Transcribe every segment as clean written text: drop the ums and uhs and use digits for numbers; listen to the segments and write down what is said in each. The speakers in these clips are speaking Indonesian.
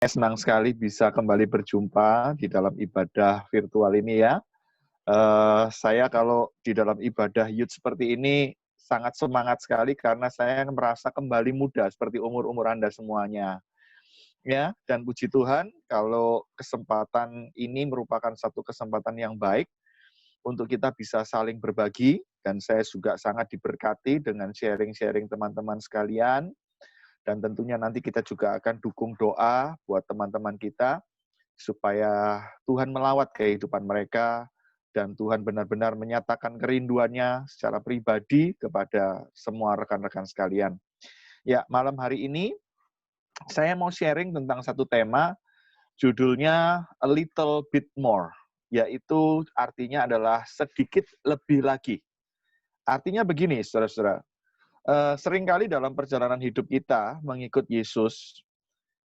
Senang sekali bisa kembali berjumpa di dalam ibadah virtual ini ya. Saya kalau di dalam ibadah youth seperti ini sangat semangat sekali karena saya merasa kembali muda seperti umur-umur Anda semuanya. Ya, dan puji Tuhan kalau kesempatan ini merupakan satu kesempatan yang baik untuk kita bisa saling berbagi, dan saya juga sangat diberkati dengan sharing-sharing teman-teman sekalian. Dan tentunya nanti kita juga akan dukung doa buat teman-teman kita, supaya Tuhan melawat kehidupan mereka, dan Tuhan benar-benar menyatakan kerinduannya secara pribadi kepada semua rekan-rekan sekalian. Ya, malam hari ini saya mau sharing tentang satu tema, judulnya A Little Bit More, yaitu artinya adalah sedikit lebih lagi. Artinya begini, saudara-saudara, seringkali dalam perjalanan hidup kita mengikut Yesus,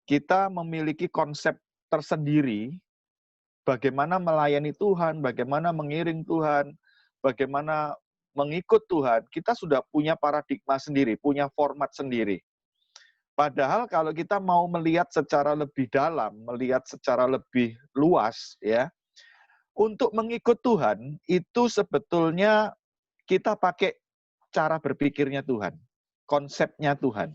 kita memiliki konsep tersendiri bagaimana melayani Tuhan, bagaimana mengiring Tuhan, bagaimana mengikut Tuhan. Kita sudah punya paradigma sendiri, punya format sendiri. Padahal kalau kita mau melihat secara lebih dalam, melihat secara lebih luas, ya, untuk mengikut Tuhan itu sebetulnya kita pakai cara berpikirnya Tuhan, konsepnya Tuhan.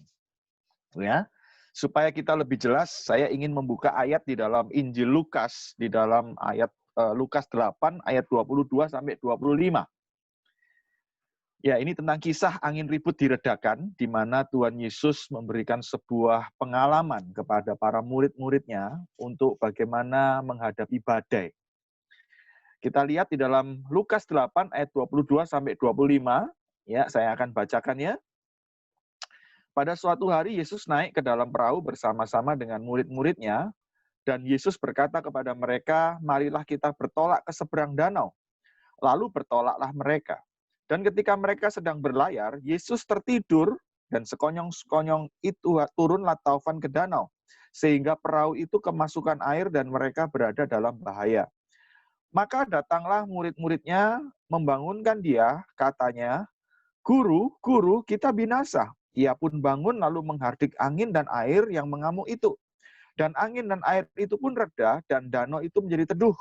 Ya, supaya kita lebih jelas, saya ingin membuka ayat di dalam Injil Lukas, di dalam ayat Lukas 8 ayat 22 sampai 25. Ya, ini tentang kisah angin ribut diredakan, di mana Tuhan Yesus memberikan sebuah pengalaman kepada para murid-muridnya untuk bagaimana menghadapi badai. Kita lihat di dalam Lukas 8 ayat 22 sampai 25, ya, saya akan bacakannya. Pada suatu hari Yesus naik ke dalam perahu bersama-sama dengan murid-muridnya, dan Yesus berkata kepada mereka, marilah kita bertolak ke seberang danau. Lalu bertolaklah mereka. Dan ketika mereka sedang berlayar, Yesus tertidur, dan sekonyong-sekonyong itu turunlah taufan ke danau, sehingga perahu itu kemasukan air dan mereka berada dalam bahaya. Maka datanglah murid-muridnya membangunkan dia, katanya, Guru, Guru, kita binasa. Ia pun bangun lalu menghardik angin dan air yang mengamuk itu. Dan angin dan air itu pun reda, dan danau itu menjadi teduh.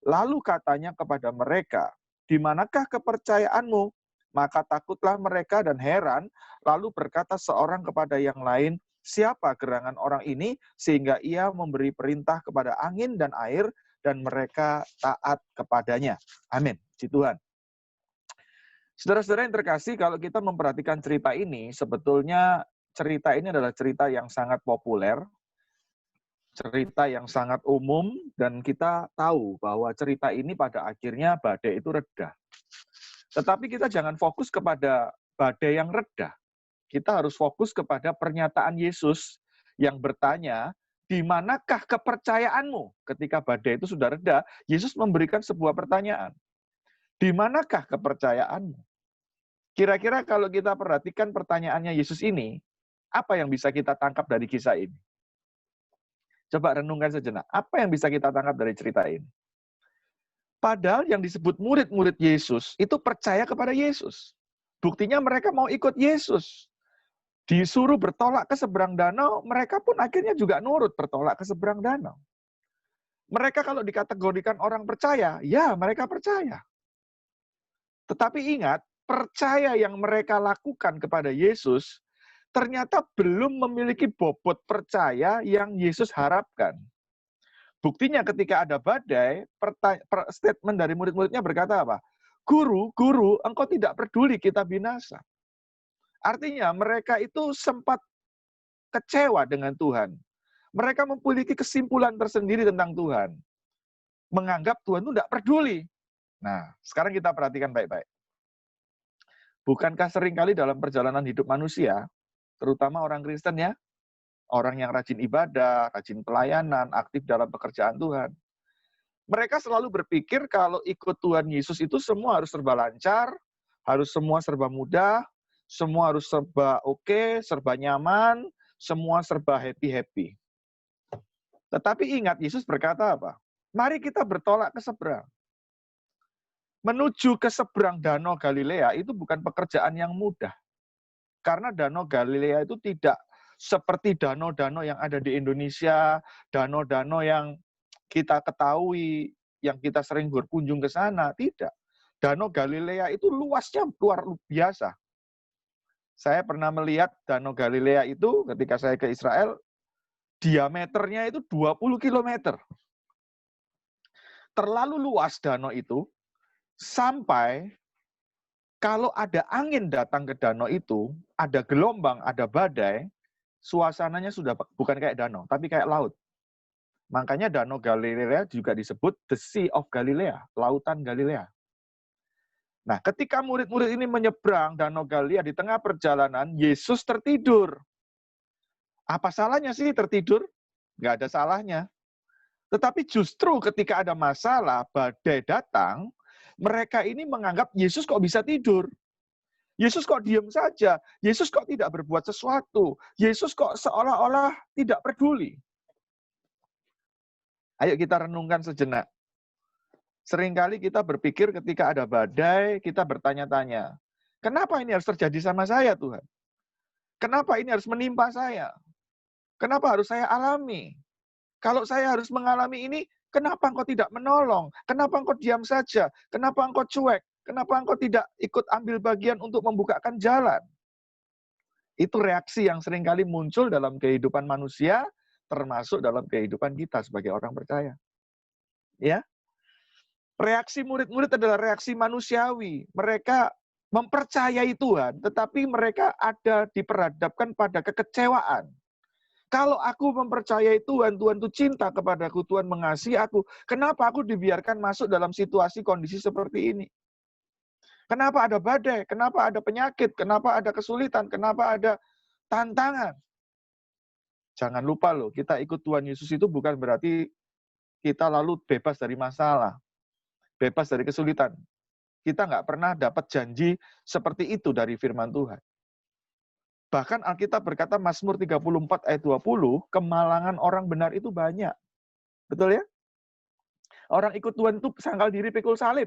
Lalu katanya kepada mereka, di manakah kepercayaanmu? Maka takutlah mereka dan heran, lalu berkata seorang kepada yang lain, siapa gerangan orang ini sehingga ia memberi perintah kepada angin dan air dan mereka taat kepadanya. Amin. Puji Tuhan. Saudara-saudara yang terkasih, kalau kita memperhatikan cerita ini, sebetulnya cerita ini adalah cerita yang sangat populer, cerita yang sangat umum, dan kita tahu bahwa cerita ini pada akhirnya badai itu reda. Tetapi kita jangan fokus kepada badai yang reda. Kita harus fokus kepada pernyataan Yesus yang bertanya, di manakah kepercayaanmu? Ketika badai itu sudah reda, Yesus memberikan sebuah pertanyaan. Di manakah kepercayaanmu? Kira-kira kalau kita perhatikan pertanyaannya Yesus ini, apa yang bisa kita tangkap dari kisah ini? Coba renungkan sejenak. Apa yang bisa kita tangkap dari cerita ini? Padahal yang disebut murid-murid Yesus itu percaya kepada Yesus. Buktinya mereka mau ikut Yesus. Disuruh bertolak ke seberang danau, mereka pun akhirnya juga nurut bertolak ke seberang danau. Mereka kalau dikategorikan orang percaya, ya mereka percaya. Tetapi ingat, percaya yang mereka lakukan kepada Yesus ternyata belum memiliki bobot percaya yang Yesus harapkan. Buktinya ketika ada badai, statement dari murid-muridnya berkata apa? Guru, guru, engkau tidak peduli kita binasa. Artinya mereka itu sempat kecewa dengan Tuhan. Mereka memiliki kesimpulan tersendiri tentang Tuhan. Menganggap Tuhan itu tidak peduli. Nah, sekarang kita perhatikan baik-baik. Bukankah seringkali dalam perjalanan hidup manusia, terutama orang Kristen ya, orang yang rajin ibadah, rajin pelayanan, aktif dalam pekerjaan Tuhan, mereka selalu berpikir kalau ikut Tuhan Yesus itu semua harus serba lancar, harus semua serba mudah, semua harus serba oke, serba nyaman, semua serba happy-happy. Tetapi ingat, Yesus berkata apa? Mari kita bertolak ke seberang. Menuju ke seberang Danau Galilea itu bukan pekerjaan yang mudah. Karena Danau Galilea itu tidak seperti danau-danau yang ada di Indonesia, danau-danau yang kita ketahui, yang kita sering berkunjung ke sana. Tidak. Danau Galilea itu luasnya luar biasa. Saya pernah melihat Danau Galilea itu ketika saya ke Israel, diameternya itu 20 km. Terlalu luas danau itu, sampai kalau ada angin datang ke danau itu, ada gelombang, ada badai, suasananya sudah bukan kayak danau, tapi kayak laut. Makanya Danau Galilea juga disebut The Sea of Galilea, Lautan Galilea. Nah, ketika murid-murid ini menyeberang Danau Galilea di tengah perjalanan, Yesus tertidur. Apa salahnya sih tertidur? Nggak ada salahnya. Tetapi justru ketika ada masalah, badai datang, mereka ini menganggap Yesus kok bisa tidur? Yesus kok diam saja? Yesus kok tidak berbuat sesuatu? Yesus kok seolah-olah tidak peduli? Ayo kita renungkan sejenak. Seringkali kita berpikir ketika ada badai, kita bertanya-tanya, kenapa ini harus terjadi sama saya, Tuhan? Kenapa ini harus menimpa saya? Kenapa harus saya alami? Kalau saya harus mengalami ini, kenapa engkau tidak menolong? Kenapa engkau diam saja? Kenapa engkau cuek? Kenapa engkau tidak ikut ambil bagian untuk membukakan jalan? Itu reaksi yang seringkali muncul dalam kehidupan manusia, termasuk dalam kehidupan kita sebagai orang percaya. Ya, reaksi murid-murid adalah reaksi manusiawi. Mereka mempercayai Tuhan, tetapi mereka ada diperhadapkan pada kekecewaan. Kalau aku mempercayai Tuhan, Tuhan itu cinta kepadaku, Tuhan mengasihi aku, kenapa aku dibiarkan masuk dalam situasi kondisi seperti ini? Kenapa ada badai? Kenapa ada penyakit? Kenapa ada kesulitan? Kenapa ada tantangan? Jangan lupa loh, kita ikut Tuhan Yesus itu bukan berarti kita lalu bebas dari masalah, bebas dari kesulitan. Kita nggak pernah dapat janji seperti itu dari firman Tuhan. Bahkan Alkitab berkata Mazmur 34 ayat 20, kemalangan orang benar itu banyak. Betul ya? Orang ikut Tuhan itu sangkal diri pikul salib.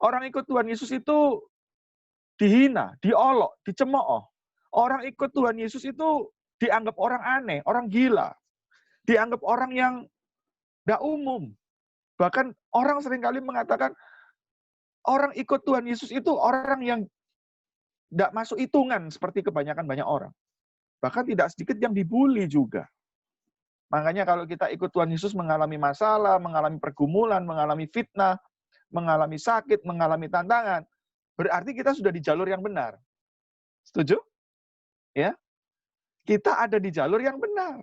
Orang ikut Tuhan Yesus itu dihina, diolok, dicemooh. Orang ikut Tuhan Yesus itu dianggap orang aneh, orang gila. Dianggap orang yang tidak umum. Bahkan orang seringkali mengatakan, orang ikut Tuhan Yesus itu orang yang tidak masuk hitungan seperti kebanyakan banyak orang. Bahkan tidak sedikit yang dibully juga. Makanya kalau kita ikut Tuhan Yesus mengalami masalah, mengalami pergumulan, mengalami fitnah, mengalami sakit, mengalami tantangan, berarti kita sudah di jalur yang benar. Setuju? Ya, kita ada di jalur yang benar.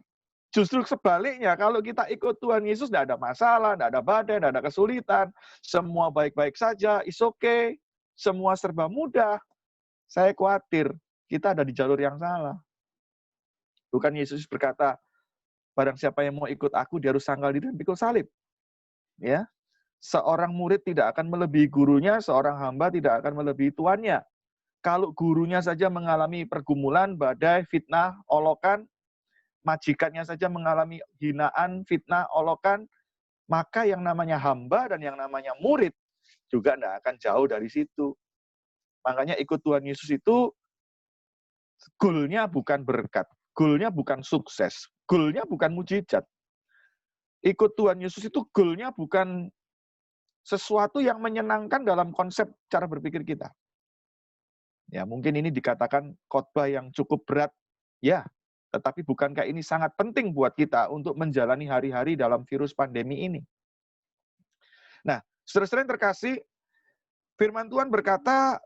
Justru sebaliknya, kalau kita ikut Tuhan Yesus, tidak ada masalah, tidak ada badai, tidak ada kesulitan, semua baik-baik saja, is okay, semua serba mudah. Saya khawatir kita ada di jalur yang salah. Bukan Yesus berkata, barang siapa yang mau ikut aku, dia harus sangkal diri dan pikul salib. Ya, seorang murid tidak akan melebihi gurunya, seorang hamba tidak akan melebihi tuannya. Kalau gurunya saja mengalami pergumulan, badai, fitnah, olokan, majikannya saja mengalami hinaan, fitnah, olokan, maka yang namanya hamba dan yang namanya murid juga tidak akan jauh dari situ. Makanya ikut Tuhan Yesus itu goalnya bukan berkat, goalnya bukan sukses, goalnya bukan mujizat. Ikut Tuhan Yesus itu goalnya bukan sesuatu yang menyenangkan dalam konsep cara berpikir kita. Ya, mungkin ini dikatakan khotbah yang cukup berat, ya, tetapi bukankah ini sangat penting buat kita untuk menjalani hari-hari dalam virus pandemi ini? Nah, saudara-saudara yang terkasih, firman Tuhan berkata,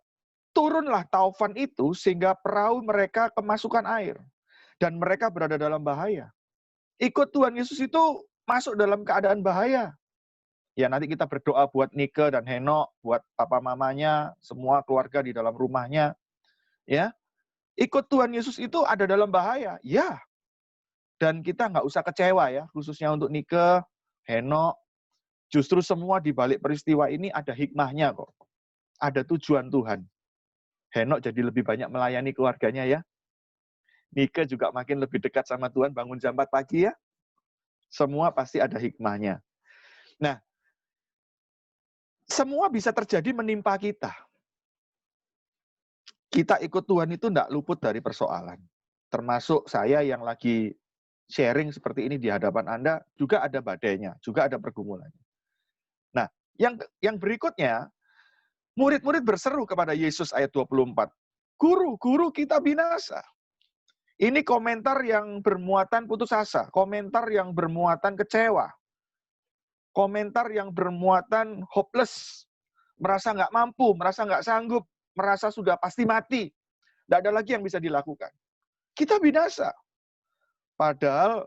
turunlah taufan itu sehingga perahu mereka kemasukan air. Dan mereka berada dalam bahaya. Ikut Tuhan Yesus itu masuk dalam keadaan bahaya. Ya, nanti kita berdoa buat Nike dan Henok, buat papa mamanya, semua keluarga di dalam rumahnya. Ya, ikut Tuhan Yesus itu ada dalam bahaya. Ya, dan kita nggak usah kecewa ya, khususnya untuk Nike, Henok. Justru semua di balik peristiwa ini ada hikmahnya kok. Ada tujuan Tuhan. Henok jadi lebih banyak melayani keluarganya ya. Nike juga makin lebih dekat sama Tuhan, bangun jam 4 pagi ya. Semua pasti ada hikmahnya. Nah, semua bisa terjadi menimpa kita. Kita ikut Tuhan itu tidak luput dari persoalan. termasuk saya yang lagi sharing seperti ini di hadapan Anda, juga ada badainya, juga ada pergumulannya. Nah, yang berikutnya, murid-murid berseru kepada Yesus ayat 24. Guru, guru kita binasa. Ini komentar yang bermuatan putus asa, komentar yang bermuatan kecewa, komentar yang bermuatan hopeless, merasa nggak mampu, merasa nggak sanggup, merasa sudah pasti mati. Tidak ada lagi yang bisa dilakukan. Kita binasa. Padahal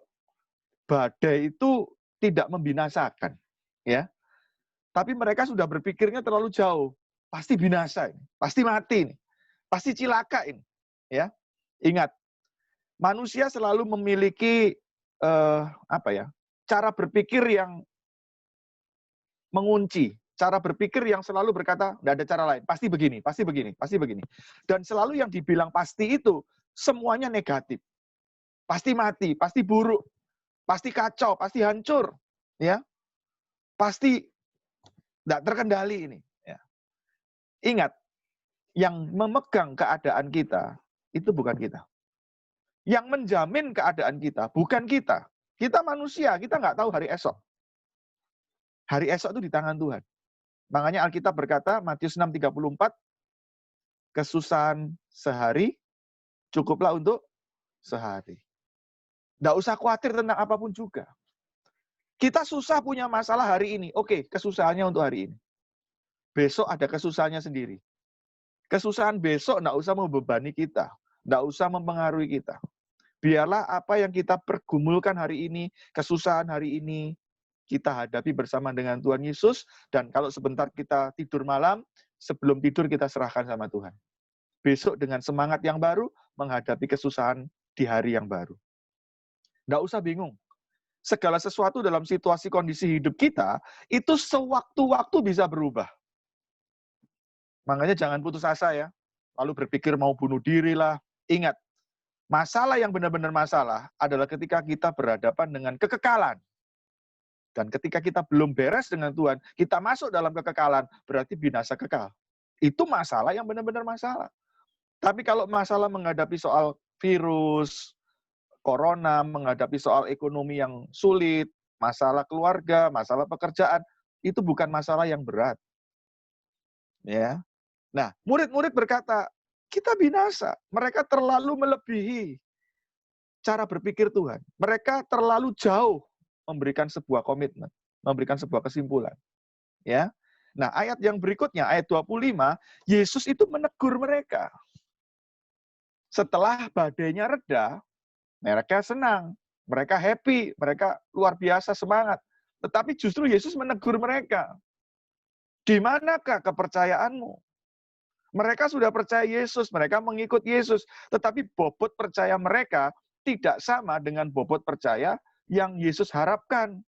badai itu tidak membinasakan. Ya, tapi mereka sudah berpikirnya terlalu jauh. Pasti binasa ini, pasti mati ini, pasti cilaka ini. Ya, ingat, manusia selalu memiliki cara berpikir yang mengunci, cara berpikir yang selalu berkata, tidak ada cara lain, pasti begini, pasti begini, pasti begini. Dan selalu yang dibilang pasti itu, semuanya negatif. Pasti mati, pasti buruk, pasti kacau, pasti hancur. Ya, pasti tidak terkendali ini. Ya. Ingat, yang memegang keadaan kita, itu bukan kita. Yang menjamin keadaan kita, bukan kita. Kita manusia, kita nggak tahu hari esok. Hari esok itu di tangan Tuhan. Makanya Alkitab berkata, Matius 6:34, kesusahan sehari, cukuplah untuk sehari. Nggak usah khawatir tentang apapun juga. Kita susah punya masalah hari ini. Oke, kesusahannya untuk hari ini. Besok ada kesusahannya sendiri. Kesusahan besok nggak usah membebani kita. Nggak usah mempengaruhi kita. Biarlah apa yang kita pergumulkan hari ini, kesusahan hari ini, kita hadapi bersama dengan Tuhan Yesus, dan kalau sebentar kita tidur malam, sebelum tidur kita serahkan sama Tuhan. Besok dengan semangat yang baru, menghadapi kesusahan di hari yang baru. Nggak usah bingung. Segala sesuatu dalam situasi kondisi hidup kita, itu sewaktu-waktu bisa berubah. Makanya jangan putus asa ya. Lalu berpikir mau bunuh diri lah. Ingat, masalah yang benar-benar masalah adalah ketika kita berhadapan dengan kekekalan. Dan ketika kita belum beres dengan Tuhan, kita masuk dalam kekekalan, berarti binasa kekal. Itu masalah yang benar-benar masalah. Tapi kalau masalah menghadapi soal virus, corona, menghadapi soal ekonomi yang sulit, masalah keluarga, masalah pekerjaan, itu bukan masalah yang berat. Ya. Nah, murid-murid berkata, kita binasa. Mereka terlalu melebihi cara berpikir Tuhan. Mereka terlalu jauh memberikan sebuah komitmen, memberikan sebuah kesimpulan. Ya. Nah, ayat yang berikutnya, ayat 25, Yesus itu menegur mereka. Setelah badainya reda, mereka senang, mereka happy, mereka luar biasa semangat. Tetapi justru Yesus menegur mereka. Di manakah kepercayaanmu? Mereka sudah percaya Yesus, mereka mengikut Yesus, tetapi bobot percaya mereka tidak sama dengan bobot percaya yang Yesus harapkan.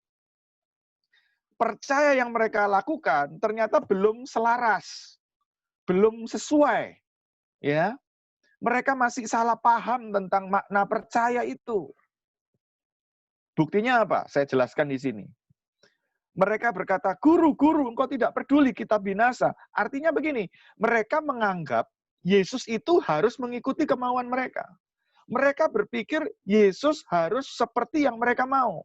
Percaya yang mereka lakukan ternyata belum selaras, belum sesuai. Ya, mereka masih salah paham tentang makna percaya itu. Buktinya apa? Saya jelaskan di sini. Mereka berkata, guru, guru, engkau tidak peduli kita binasa. Artinya begini, mereka menganggap Yesus itu harus mengikuti kemauan mereka. Mereka berpikir Yesus harus seperti yang mereka mau.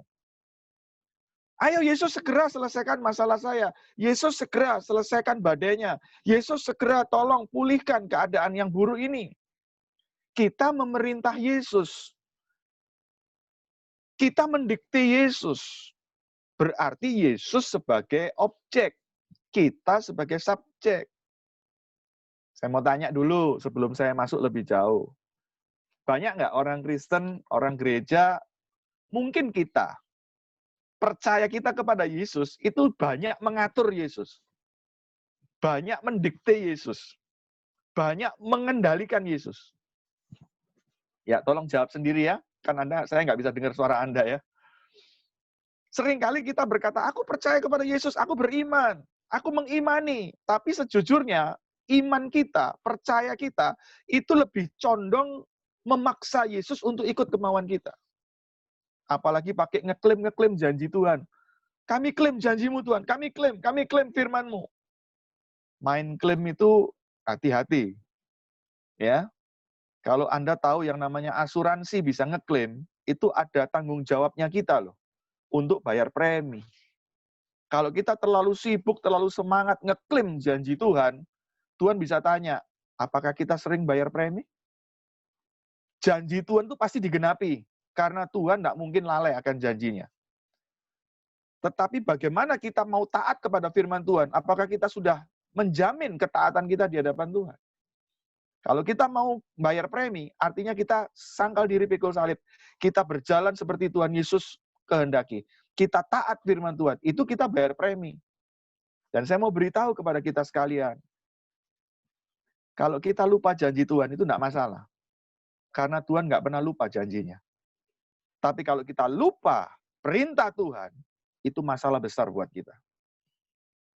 Ayo Yesus segera selesaikan masalah saya. Yesus segera selesaikan badainya. Yesus segera tolong pulihkan keadaan yang buruk ini. Kita memerintah Yesus. Kita mendikte Yesus. Berarti Yesus sebagai objek. Kita sebagai subjek. Saya mau tanya dulu sebelum saya masuk lebih jauh. Banyak nggak orang Kristen, orang gereja, mungkin kita, percaya kita kepada Yesus, itu banyak mengatur Yesus. Banyak mendikte Yesus. Banyak mengendalikan Yesus. Ya, tolong jawab sendiri ya. Kan saya nggak bisa dengar suara Anda ya. Seringkali kita berkata, aku percaya kepada Yesus, aku beriman, aku mengimani. Tapi sejujurnya, iman kita, percaya kita, itu lebih condong memaksa Yesus untuk ikut kemauan kita. Apalagi pakai ngeklaim janji Tuhan. Kami klaim janjimu Tuhan, kami klaim firman-Mu. Main klaim itu hati-hati. Ya. Kalau Anda tahu yang namanya asuransi bisa ngeklaim, itu ada tanggung jawabnya kita loh, untuk bayar premi. Kalau kita terlalu sibuk, terlalu semangat ngeklaim janji Tuhan, Tuhan bisa tanya, apakah kita sering bayar premi? Janji Tuhan itu pasti digenapi, karena Tuhan tidak mungkin lalai akan janjinya. Tetapi bagaimana kita mau taat kepada firman Tuhan? Apakah kita sudah menjamin ketaatan kita di hadapan Tuhan? Kalau kita mau bayar premi, artinya kita sangkal diri pikul salib. Kita berjalan seperti Tuhan Yesus kehendaki. Kita taat firman Tuhan, itu kita bayar premi. Dan saya mau beritahu kepada kita sekalian, kalau kita lupa janji Tuhan itu tidak masalah. Karena Tuhan nggak pernah lupa janjinya. Tapi kalau kita lupa perintah Tuhan, itu masalah besar buat kita.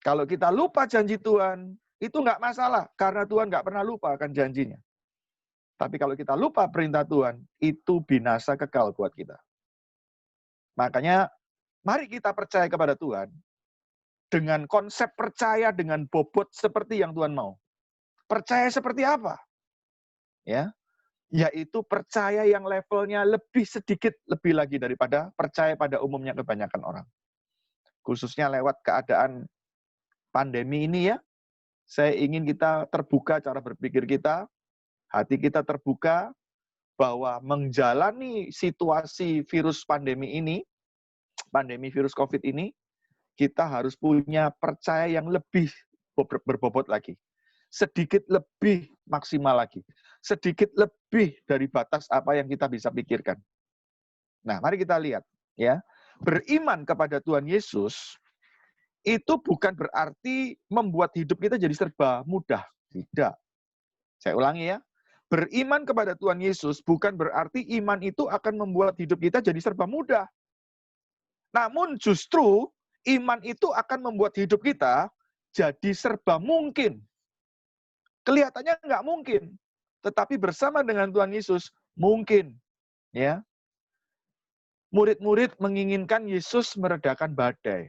Kalau kita lupa janji Tuhan, itu nggak masalah, karena Tuhan nggak pernah lupa akan janjinya. Tapi kalau kita lupa perintah Tuhan, itu binasa kekal buat kita. Makanya, mari kita percaya kepada Tuhan, dengan konsep percaya dengan bobot seperti yang Tuhan mau. Percaya seperti apa? Ya, yaitu percaya yang levelnya lebih sedikit lebih lagi daripada percaya pada umumnya kebanyakan orang. Khususnya lewat keadaan pandemi ini ya, saya ingin kita terbuka cara berpikir kita, hati kita terbuka bahwa menjalani situasi virus pandemi ini, pandemi virus COVID ini, kita harus punya percaya yang lebih berbobot lagi. Sedikit lebih maksimal lagi. Sedikit lebih dari batas apa yang kita bisa pikirkan. Nah, mari kita lihat. Ya, beriman kepada Tuhan Yesus itu bukan berarti membuat hidup kita jadi serba mudah. Tidak. Saya ulangi ya. Beriman kepada Tuhan Yesus bukan berarti iman itu akan membuat hidup kita jadi serba mudah. Namun justru iman itu akan membuat hidup kita jadi serba mungkin. Kelihatannya nggak mungkin. Tetapi bersama dengan Tuhan Yesus, mungkin. Ya. Murid-murid menginginkan Yesus meredakan badai.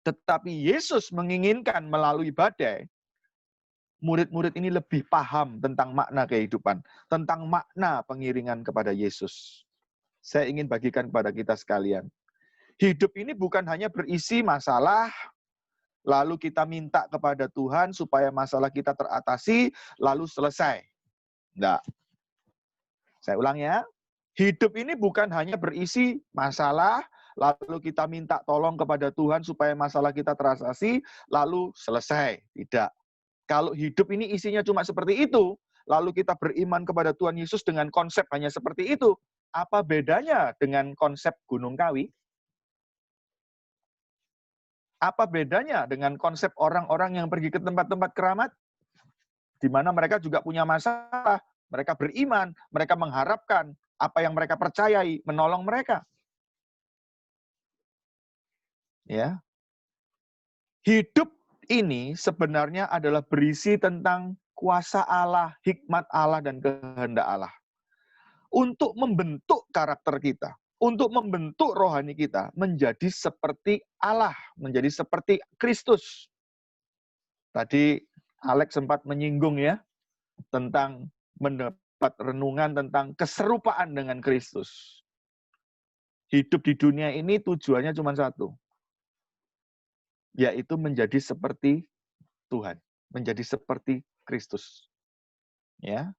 Tetapi Yesus menginginkan melalui badai, murid-murid ini lebih paham tentang makna kehidupan, tentang makna pengiringan kepada Yesus. Saya ingin bagikan kepada kita sekalian. Hidup ini bukan hanya berisi masalah, lalu kita minta kepada Tuhan supaya masalah kita teratasi, lalu selesai. Enggak. Saya ulang ya. Hidup ini bukan hanya berisi masalah, lalu kita minta tolong kepada Tuhan supaya masalah kita teratasi, lalu selesai. Tidak. Kalau hidup ini isinya cuma seperti itu, lalu kita beriman kepada Tuhan Yesus dengan konsep hanya seperti itu, apa bedanya dengan konsep Gunung Kawi? Apa bedanya dengan konsep orang-orang yang pergi ke tempat-tempat keramat? Di mana mereka juga punya masalah, mereka beriman, mereka mengharapkan apa yang mereka percayai menolong mereka. Ya. Hidup ini sebenarnya adalah berisi tentang kuasa Allah, hikmat Allah, dan kehendak Allah. Untuk membentuk karakter kita, untuk membentuk rohani kita menjadi seperti Allah, menjadi seperti Kristus. Tadi Alex sempat menyinggung ya, tentang mendapat renungan tentang keserupaan dengan Kristus. Hidup di dunia ini tujuannya cuma satu, yaitu menjadi seperti Tuhan, menjadi seperti Kristus. Ya.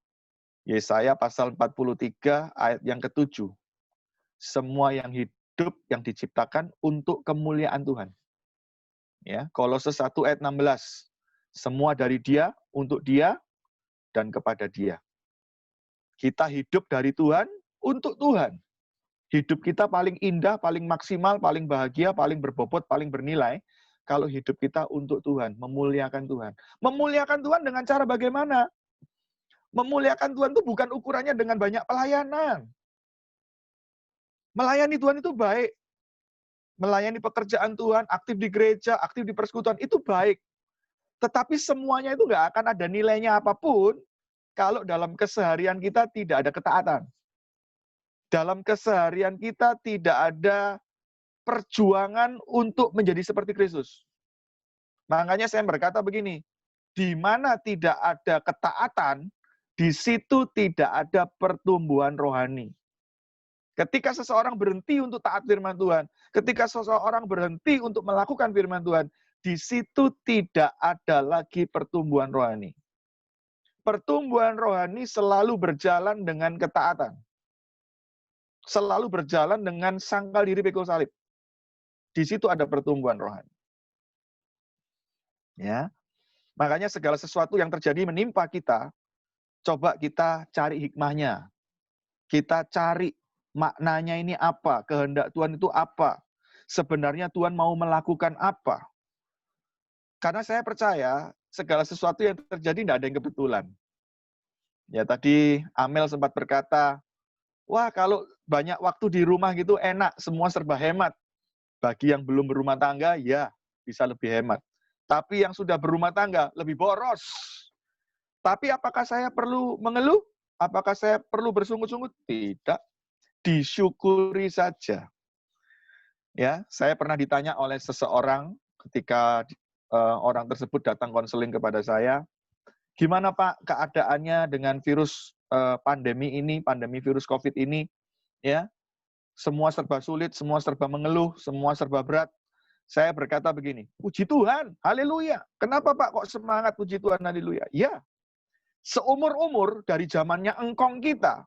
Yesaya pasal 43 ayat yang ke-7. Semua yang hidup yang diciptakan untuk kemuliaan Tuhan. Ya, Kolose 1 ayat 16. Semua dari Dia, untuk Dia, dan kepada Dia. Kita hidup dari Tuhan, untuk Tuhan. Hidup kita paling indah, paling maksimal, paling bahagia, paling berbobot, paling bernilai, kalau hidup kita untuk Tuhan, memuliakan Tuhan. Memuliakan Tuhan dengan cara bagaimana? Memuliakan Tuhan itu bukan ukurannya dengan banyak pelayanan. Melayani Tuhan itu baik. Melayani pekerjaan Tuhan, aktif di gereja, aktif di persekutuan, itu baik. Tetapi semuanya itu nggak akan ada nilainya apapun kalau dalam keseharian kita tidak ada ketaatan. Dalam keseharian kita tidak ada perjuangan untuk menjadi seperti Kristus. Makanya saya berkata begini, di mana tidak ada ketaatan, di situ tidak ada pertumbuhan rohani. Ketika seseorang berhenti untuk taat firman Tuhan, ketika seseorang berhenti untuk melakukan firman Tuhan, di situ tidak ada lagi pertumbuhan rohani. Pertumbuhan rohani selalu berjalan dengan ketaatan. Selalu berjalan dengan sangkal diri pikul salib. Di situ ada pertumbuhan rohani. Ya. Makanya segala sesuatu yang terjadi menimpa kita, coba kita cari hikmahnya. Kita cari maknanya ini apa, kehendak Tuhan itu apa. Sebenarnya Tuhan mau melakukan apa. Karena saya percaya segala sesuatu yang terjadi tidak ada yang kebetulan. Ya tadi Amel sempat berkata, wah kalau banyak waktu di rumah gitu enak, semua serba hemat. Bagi yang belum berumah tangga, ya bisa lebih hemat. Tapi yang sudah berumah tangga, lebih boros. Tapi apakah saya perlu mengeluh? Apakah saya perlu bersungut-sungut? Tidak. Disyukuri saja. Ya, saya pernah ditanya oleh seseorang ketika orang tersebut datang konseling kepada saya, gimana Pak keadaannya dengan virus pandemi ini, pandemi virus COVID ini? Ya, semua serba sulit, semua serba mengeluh, semua serba berat. Saya berkata begini, puji Tuhan, haleluya. Kenapa Pak kok semangat puji Tuhan, haleluya? Ya, seumur-umur dari zamannya engkong kita,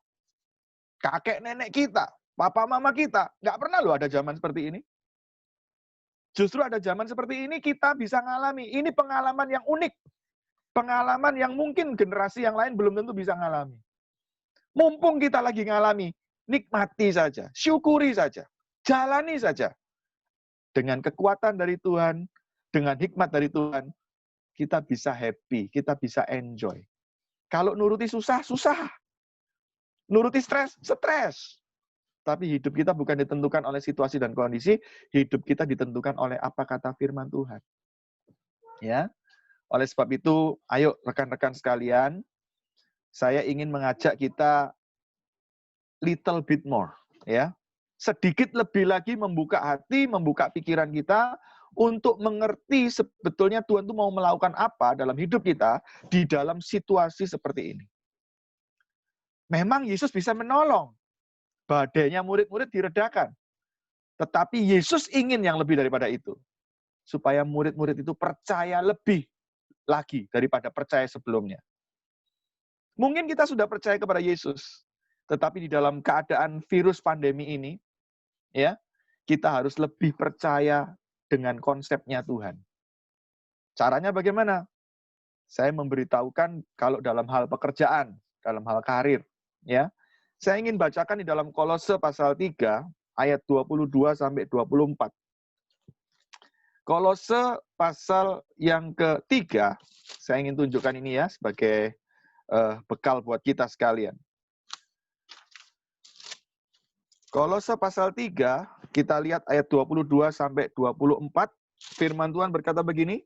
kakek nenek kita, papa mama kita, nggak pernah loh ada zaman seperti ini. Justru ada zaman seperti ini kita bisa ngalami. Ini pengalaman yang unik. Pengalaman yang mungkin generasi yang lain belum tentu bisa ngalami. Mumpung kita lagi ngalami, nikmati saja, syukuri saja, jalani saja. Dengan kekuatan dari Tuhan, dengan hikmat dari Tuhan, kita bisa happy, kita bisa enjoy. Kalau nuruti susah, susah. Nuruti stres, stres. Tapi hidup kita bukan ditentukan oleh situasi dan kondisi, hidup kita ditentukan oleh apa kata firman Tuhan. Ya. Oleh sebab itu, ayo rekan-rekan sekalian, saya ingin mengajak kita little bit more, ya. Sedikit lebih lagi membuka hati, membuka pikiran kita untuk mengerti sebetulnya Tuhan itu mau melakukan apa dalam hidup kita di dalam situasi seperti ini. Memang Yesus bisa menolong. Badainya murid-murid diredakan. Tetapi Yesus ingin yang lebih daripada itu. Supaya murid-murid itu percaya lebih lagi daripada percaya sebelumnya. Mungkin kita sudah percaya kepada Yesus, tetapi di dalam keadaan virus pandemi ini, ya, kita harus lebih percaya dengan konsepnya Tuhan. Caranya bagaimana? Saya memberitahukan kalau dalam hal pekerjaan, dalam hal karir, ya. Saya ingin bacakan di dalam Kolose pasal 3 ayat 22 sampai 24. Kolose pasal yang ketiga, saya ingin tunjukkan ini ya sebagai bekal buat kita sekalian. Kolose pasal 3, kita lihat ayat 22 sampai 24, firman Tuhan berkata begini,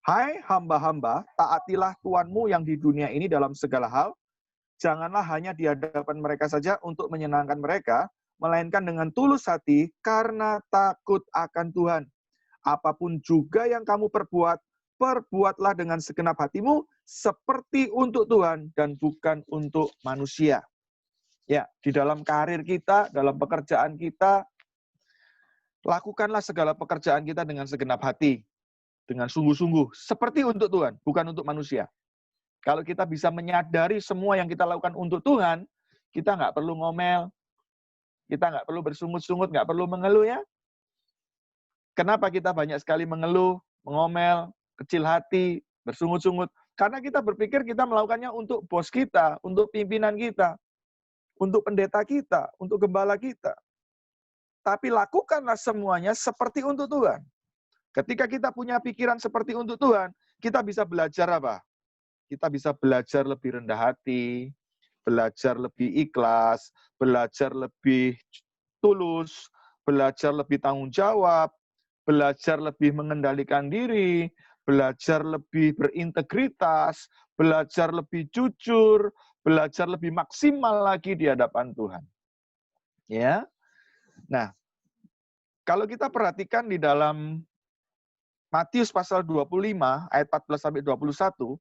hai hamba-hamba, taatilah Tuhanmu yang di dunia ini dalam segala hal, janganlah hanya di hadapan mereka saja untuk menyenangkan mereka, melainkan dengan tulus hati karena takut akan Tuhan. Apapun juga yang kamu perbuat, perbuatlah dengan segenap hatimu seperti untuk Tuhan dan bukan untuk manusia. Ya, di dalam karir kita, dalam pekerjaan kita, lakukanlah segala pekerjaan kita dengan segenap hati, dengan sungguh-sungguh, seperti untuk Tuhan, bukan untuk manusia. Kalau kita bisa menyadari semua yang kita lakukan untuk Tuhan, kita nggak perlu ngomel, kita nggak perlu bersungut-sungut, nggak perlu mengeluh ya. Kenapa kita banyak sekali mengeluh, mengomel, kecil hati, bersungut-sungut? Karena kita berpikir kita melakukannya untuk bos kita, untuk pimpinan kita, untuk pendeta kita, untuk gembala kita. Tapi lakukanlah semuanya seperti untuk Tuhan. Ketika kita punya pikiran seperti untuk Tuhan, kita bisa belajar apa? Kita bisa belajar lebih rendah hati, belajar lebih ikhlas, belajar lebih tulus, belajar lebih tanggung jawab, belajar lebih mengendalikan diri, belajar lebih berintegritas, belajar lebih jujur, belajar lebih maksimal lagi di hadapan Tuhan. Ya. Nah, kalau kita perhatikan di dalam Matius pasal 25 ayat 14 sampai 21,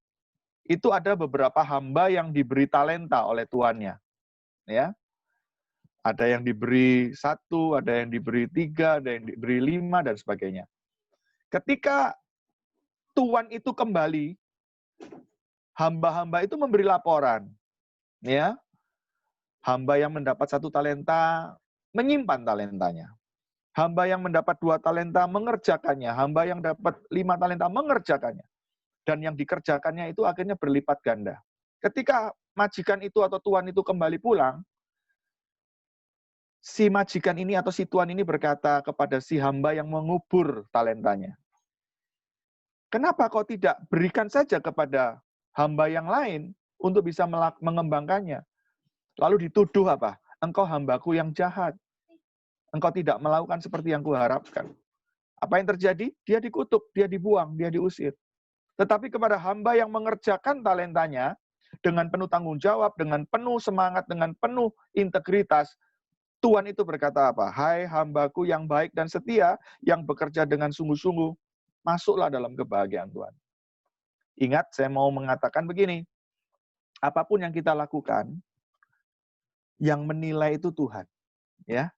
itu ada beberapa hamba yang diberi talenta oleh tuannya. Ya, ada yang diberi 1, ada yang diberi 3, ada yang diberi 5, dan sebagainya. Ketika tuan itu kembali, hamba-hamba itu memberi laporan. Ya, hamba yang mendapat 1 talenta menyimpan talentanya. Hamba yang mendapat 2 talenta mengerjakannya. Hamba yang dapat 5 talenta mengerjakannya. Dan yang dikerjakannya itu akhirnya berlipat ganda. Ketika majikan itu atau tuan itu kembali pulang, si majikan ini atau si tuan ini berkata kepada si hamba yang mengubur talentanya, "Kenapa kau tidak berikan saja kepada hamba yang lain untuk bisa mengembangkannya?" Lalu dituduh apa? "Engkau hambaku yang jahat. Engkau tidak melakukan seperti yang kuharapkan." Apa yang terjadi? Dia dikutuk, dia dibuang, dia diusir. Tetapi kepada hamba yang mengerjakan talentanya dengan penuh tanggung jawab, dengan penuh semangat, dengan penuh integritas, Tuhan itu berkata apa? "Hai hambaku yang baik dan setia, yang bekerja dengan sungguh-sungguh, masuklah dalam kebahagiaan Tuhan." Ingat, saya mau mengatakan begini, apapun yang kita lakukan, yang menilai itu Tuhan. Ya,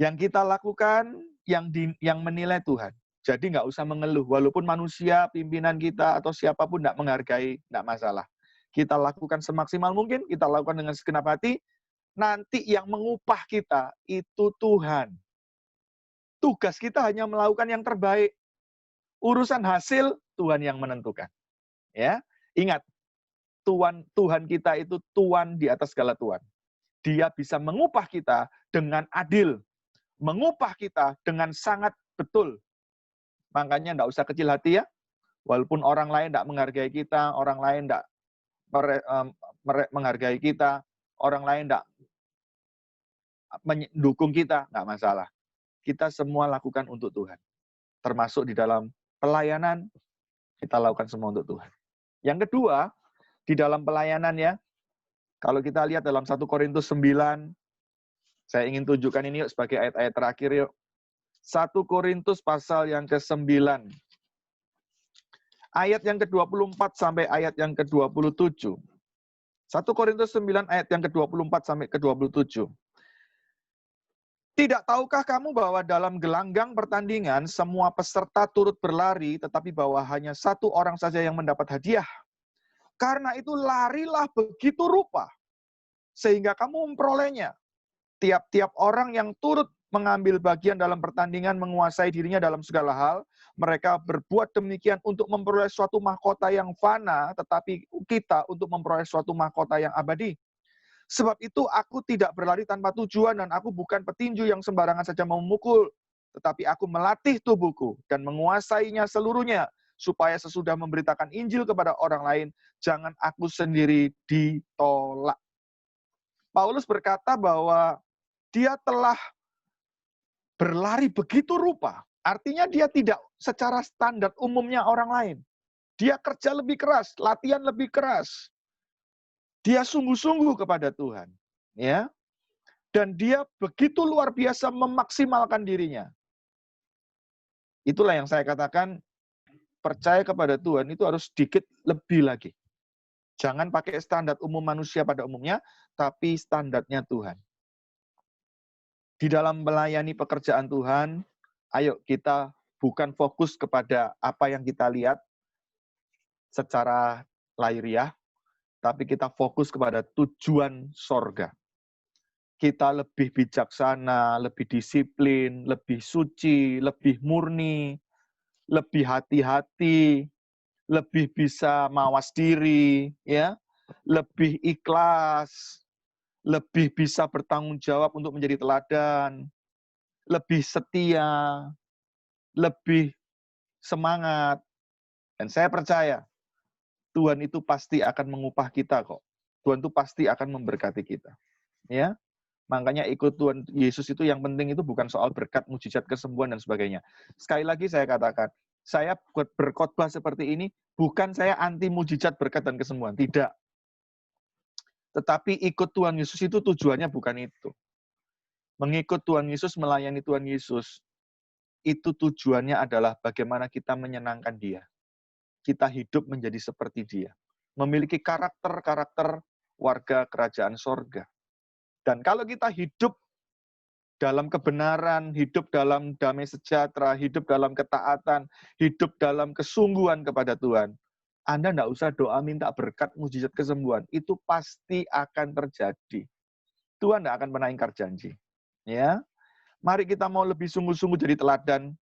yang kita lakukan, yang menilai Tuhan. Jadi nggak usah mengeluh, walaupun manusia, pimpinan kita, atau siapapun nggak menghargai, nggak masalah. Kita lakukan semaksimal mungkin, kita lakukan dengan segenap hati, nanti yang mengupah kita itu Tuhan. Tugas kita hanya melakukan yang terbaik. Urusan hasil, Tuhan yang menentukan. Ya, ingat, Tuhan kita itu Tuhan di atas segala Tuhan. Dia bisa mengupah kita dengan adil, mengupah kita dengan sangat betul. Makanya enggak usah kecil hati ya. Walaupun orang lain enggak menghargai kita, orang lain enggak menghargai kita, orang lain enggak mendukung kita, enggak masalah. Kita semua lakukan untuk Tuhan. Termasuk di dalam pelayanan, kita lakukan semua untuk Tuhan. Yang kedua, di dalam pelayanan ya, kalau kita lihat dalam 1 Korintus 9, saya ingin tunjukkan ini yuk sebagai ayat-ayat terakhir yuk. 1 Korintus pasal yang ke-9. Ayat yang ke-24 sampai ayat yang ke-27. 1 Korintus 9 ayat yang ke-24 sampai ke-27. Tidak tahukah kamu bahwa dalam gelanggang pertandingan semua peserta turut berlari, tetapi bahwa hanya 1 orang saja yang mendapat hadiah? Karena itu larilah begitu rupa, sehingga kamu memperolehnya. Tiap-tiap orang yang turut mengambil bagian dalam pertandingan menguasai dirinya dalam segala hal. Mereka berbuat demikian untuk memperoleh suatu mahkota yang fana, tetapi kita untuk memperoleh suatu mahkota yang abadi. Sebab itu aku tidak berlari tanpa tujuan, dan aku bukan petinju yang sembarangan saja memukul, tetapi aku melatih tubuhku dan menguasainya seluruhnya, supaya sesudah memberitakan Injil kepada orang lain, jangan aku sendiri ditolak. Paulus berkata bahwa dia telah berlari begitu rupa. Artinya dia tidak secara standar umumnya orang lain. Dia kerja lebih keras, latihan lebih keras. Dia sungguh-sungguh kepada Tuhan. Ya. Dan dia begitu luar biasa memaksimalkan dirinya. Itulah yang saya katakan, percaya kepada Tuhan itu harus sedikit lebih lagi. Jangan pakai standar umum manusia pada umumnya, tapi standarnya Tuhan. Di dalam melayani pekerjaan Tuhan, ayo kita bukan fokus kepada apa yang kita lihat secara lahiriah, tapi kita fokus kepada tujuan sorga. Kita lebih bijaksana, lebih disiplin, lebih suci, lebih murni, lebih hati-hati, lebih bisa mawas diri, ya, lebih ikhlas, lebih bisa bertanggung jawab untuk menjadi teladan, lebih setia, lebih semangat. Dan saya percaya, Tuhan itu pasti akan mengupah kita kok. Tuhan itu pasti akan memberkati kita. Ya, makanya ikut Tuhan Yesus itu yang penting itu bukan soal berkat, mujizat, kesembuhan, dan sebagainya. Sekali lagi saya katakan, saya berkhotbah seperti ini, bukan saya anti mujizat, berkat, dan kesembuhan. Tidak. Tetapi ikut Tuhan Yesus itu tujuannya bukan itu. Mengikut Tuhan Yesus, melayani Tuhan Yesus, itu tujuannya adalah bagaimana kita menyenangkan Dia. kita hidup menjadi seperti dia. Memiliki karakter-karakter warga kerajaan sorga. Dan kalau kita hidup dalam kebenaran, hidup dalam damai sejahtera, hidup dalam ketaatan, hidup dalam kesungguhan kepada Tuhan, Anda tidak usah doa minta berkat, mujizat kesembuhan. Itu pasti akan terjadi. Tuhan tidak akan pernah ingkar janji. Ya, mari kita mau lebih sungguh-sungguh jadi teladan.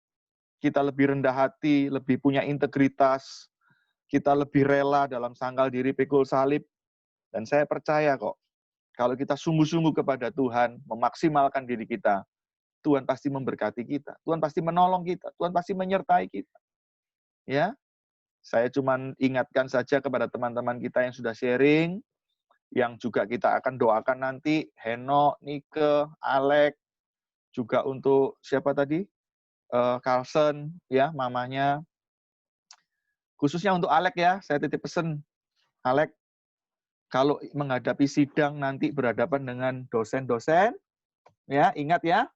Kita lebih rendah hati, lebih punya integritas. Kita lebih rela dalam sangkal diri pikul salib. Dan saya percaya kok, kalau kita sungguh-sungguh kepada Tuhan, memaksimalkan diri kita, Tuhan pasti memberkati kita. Tuhan pasti menolong kita. Tuhan pasti menyertai kita. Ya, saya cuma ingatkan saja kepada teman-teman kita yang sudah sharing, yang juga kita akan doakan nanti, Henok, Nike, Alek, juga untuk siapa tadi? Carlson, ya, mamanya. Khususnya untuk Alek ya, saya titip pesan. Alek, kalau menghadapi sidang nanti berhadapan dengan dosen-dosen, ya, ingat ya,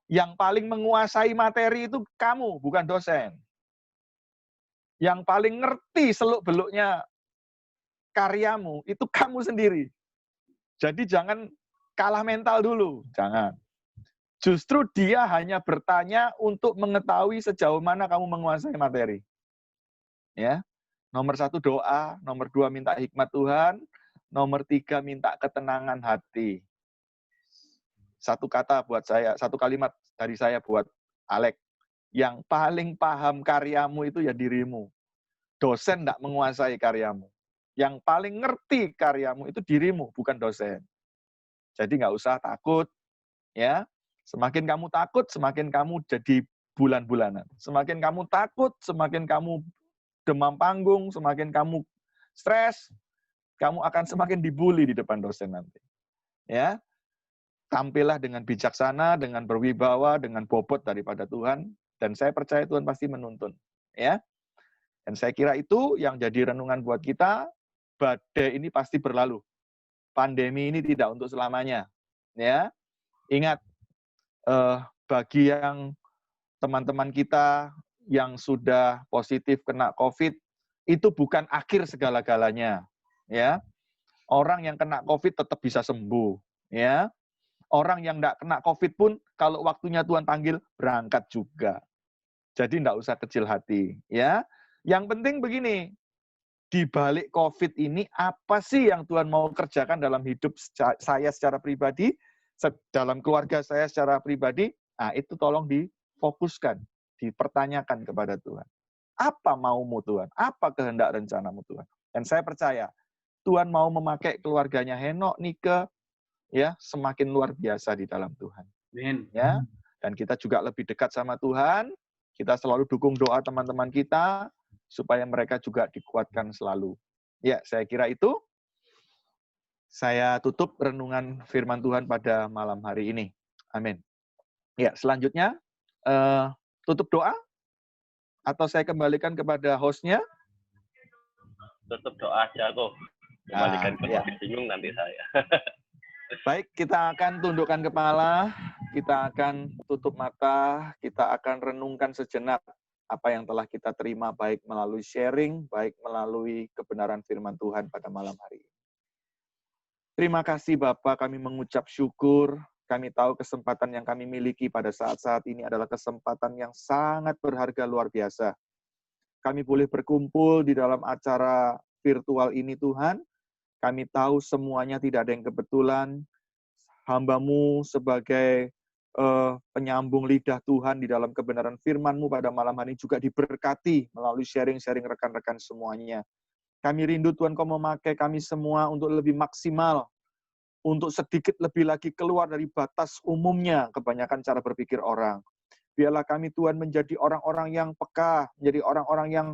yang paling menguasai materi itu kamu, bukan dosen. Yang paling ngerti seluk-beluknya karyamu, itu kamu sendiri. Jadi jangan kalah mental dulu, jangan. Justru dia hanya bertanya untuk mengetahui sejauh mana kamu menguasai materi. Ya, nomor 1 doa, nomor 2 minta hikmat Tuhan, nomor 3 minta ketenangan hati. Satu kata buat saya, satu kalimat dari saya buat Alek. Yang paling paham karyamu itu ya dirimu. Dosen tidak menguasai karyamu. Yang paling ngerti karyamu itu dirimu, bukan dosen. Jadi nggak usah takut, ya. Semakin kamu takut, semakin kamu jadi bulan-bulanan. Semakin kamu takut, semakin kamu demam panggung, semakin kamu stres, kamu akan semakin dibully di depan dosen nanti. Ya, tampillah dengan bijaksana, dengan berwibawa, dengan bobot daripada Tuhan, dan saya percaya Tuhan pasti menuntun. Ya, dan saya kira itu yang jadi renungan buat kita. Badai ini pasti berlalu. Pandemi ini tidak untuk selamanya. Ya, ingat, bagi yang teman-teman kita yang sudah positif kena COVID, itu bukan akhir segala-galanya. Ya, orang yang kena COVID tetap bisa sembuh. Ya, orang yang tidak kena COVID pun kalau waktunya Tuhan panggil berangkat juga. Jadi tidak usah kecil hati. Ya, yang penting begini, di balik COVID ini apa sih yang Tuhan mau kerjakan dalam hidup saya secara pribadi, dalam keluarga saya secara pribadi? Nah, itu tolong difokuskan, dipertanyakan kepada Tuhan. Apa maumu Tuhan? Apa kehendak rencanamu Tuhan? Dan saya percaya Tuhan mau memakai keluarganya Henok, Nike, ya, semakin luar biasa di dalam Tuhan. Amin. Ya, dan kita juga lebih dekat sama Tuhan. Kita selalu dukung doa teman-teman kita supaya mereka juga dikuatkan selalu. Ya, saya kira itu. Saya tutup renungan firman Tuhan pada malam hari ini. Amin. Ya, selanjutnya tutup doa atau saya kembalikan kepada hostnya? Tutup doa aja kok. Kembalikan ke ya. bingung nanti saya. Baik, kita akan tundukkan kepala, kita akan tutup mata, kita akan renungkan sejenak apa yang telah kita terima baik melalui sharing, baik melalui kebenaran firman Tuhan pada malam hari ini. Terima kasih Bapak, kami mengucap syukur. Kami tahu kesempatan yang kami miliki pada saat-saat ini adalah kesempatan yang sangat berharga luar biasa. Kami boleh berkumpul di dalam acara virtual ini Tuhan. Kami tahu semuanya tidak ada yang kebetulan. Hamba-Mu sebagai penyambung lidah Tuhan di dalam kebenaran firman-Mu pada malam hari ini juga diberkati melalui sharing-sharing rekan-rekan semuanya. Kami rindu Tuhan Kau memakai kami semua untuk lebih maksimal, untuk sedikit lebih lagi keluar dari batas umumnya kebanyakan cara berpikir orang. Biarlah kami Tuhan menjadi orang-orang yang peka, menjadi orang-orang yang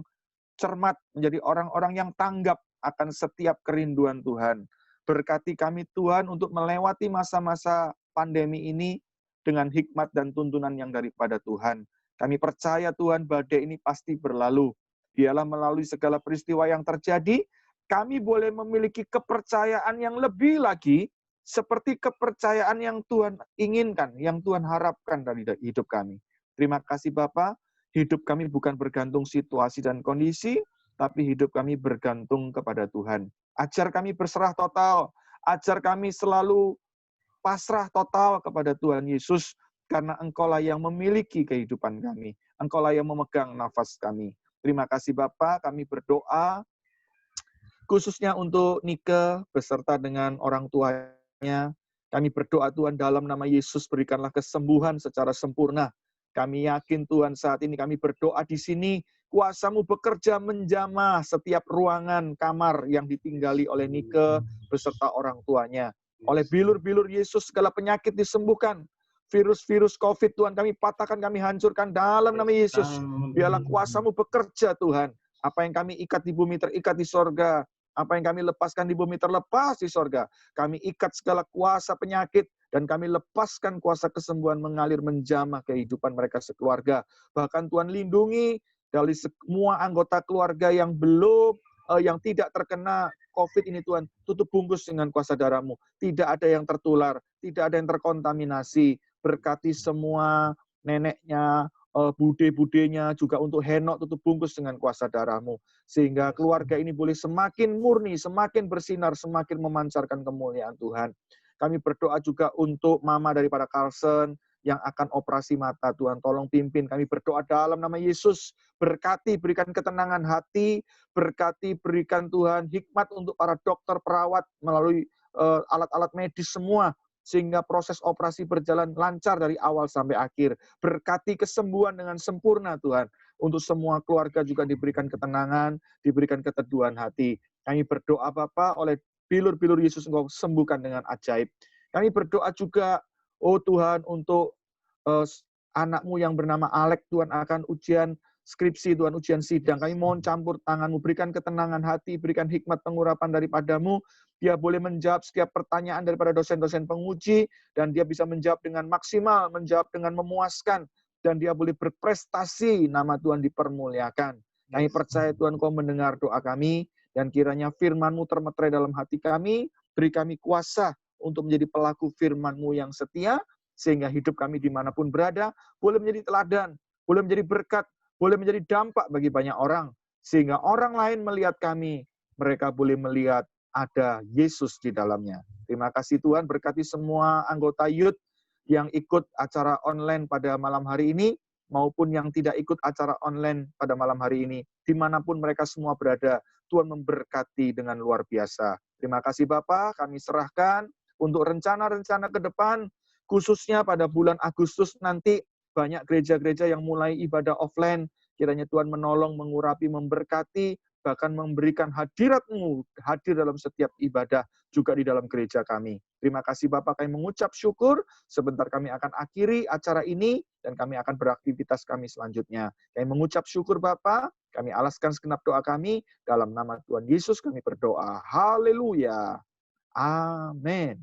cermat, menjadi orang-orang yang tanggap akan setiap kerinduan Tuhan. Berkati kami Tuhan untuk melewati masa-masa pandemi ini dengan hikmat dan tuntunan yang daripada Tuhan. Kami percaya Tuhan badai ini pasti berlalu. Biarlah melalui segala peristiwa yang terjadi, kami boleh memiliki kepercayaan yang lebih lagi, seperti kepercayaan yang Tuhan inginkan, yang Tuhan harapkan dari hidup kami. Terima kasih Bapa, hidup kami bukan bergantung situasi dan kondisi, tapi hidup kami bergantung kepada Tuhan. Ajar kami berserah total, ajar kami selalu pasrah total kepada Tuhan Yesus, karena Engkaulah yang memiliki kehidupan kami. Engkaulah yang memegang nafas kami. Terima kasih Bapa, kami berdoa khususnya untuk Nike beserta dengan orang tuanya. Kami berdoa Tuhan dalam nama Yesus berikanlah kesembuhan secara sempurna. Kami yakin Tuhan saat ini kami berdoa di sini, kuasa-Mu bekerja menjamah setiap ruangan kamar yang ditinggali oleh Nike beserta orang tuanya. Oleh bilur-bilur Yesus segala penyakit disembuhkan. Virus-virus COVID Tuhan kami patahkan, kami hancurkan dalam nama Yesus. Biarlah kuasa-Mu bekerja Tuhan. Apa yang kami ikat di bumi terikat di sorga. Apa yang kami lepaskan di bumi terlepas di sorga. Kami ikat segala kuasa penyakit dan kami lepaskan kuasa kesembuhan mengalir menjamah kehidupan mereka sekeluarga. Bahkan Tuhan lindungi dari semua anggota keluarga yang belum, yang tidak terkena COVID ini Tuhan. Tutup bungkus dengan kuasa darah-Mu. Tidak ada yang tertular, tidak ada yang terkontaminasi. Berkati semua neneknya, bude-budenya, juga untuk Henok tutup bungkus dengan kuasa darah-Mu. Sehingga keluarga ini boleh semakin murni, semakin bersinar, semakin memancarkan kemuliaan Tuhan. Kami berdoa juga untuk mama daripada Carlson yang akan operasi mata. Tuhan tolong pimpin. Kami berdoa dalam nama Yesus. Berkati, berikan ketenangan hati. Berkati, berikan Tuhan hikmat untuk para dokter, perawat, melalui alat-alat medis semua. Sehingga proses operasi berjalan lancar dari awal sampai akhir. Berkati kesembuhan dengan sempurna Tuhan. Untuk semua keluarga juga diberikan ketenangan, diberikan keteduhan hati. Kami berdoa Bapa, oleh bilur-bilur Yesus Engkau sembuhkan dengan ajaib. Kami berdoa juga, oh Tuhan, untuk anak-Mu yang bernama Alek, Tuhan, akan ujian skripsi, Tuhan, ujian sidang. Kami mohon campur tangan-Mu, berikan ketenangan hati, berikan hikmat pengurapan daripada-Mu. Dia boleh menjawab setiap pertanyaan daripada dosen-dosen penguji, dan dia bisa menjawab dengan maksimal, menjawab dengan memuaskan, dan dia boleh berprestasi, nama Tuhan dipermuliakan. Kami percaya Tuhan Kau mendengar doa kami, dan kiranya firman-Mu termeterai dalam hati kami, beri kami kuasa untuk menjadi pelaku firman-Mu yang setia, sehingga hidup kami dimanapun berada, boleh menjadi teladan, boleh menjadi berkat, boleh menjadi dampak bagi banyak orang, sehingga orang lain melihat kami, mereka boleh melihat ada Yesus di dalamnya. Terima kasih Tuhan, berkati semua anggota youth yang ikut acara online pada malam hari ini, maupun yang tidak ikut acara online pada malam hari ini, dimanapun mereka semua berada, Tuhan memberkati dengan luar biasa. Terima kasih Bapak, kami serahkan untuk rencana-rencana ke depan, khususnya pada bulan Agustus nanti, banyak gereja-gereja yang mulai ibadah offline, kiranya Tuhan menolong, mengurapi, memberkati, bahkan memberikan hadirat-Mu, hadir dalam setiap ibadah, juga di dalam gereja kami. Terima kasih Bapak, kami mengucap syukur, sebentar kami akan akhiri acara ini, dan kami akan beraktivitas kami selanjutnya. Kami mengucap syukur Bapak, kami alaskan segenap doa kami, dalam nama Tuhan Yesus kami berdoa. Haleluya. Amin.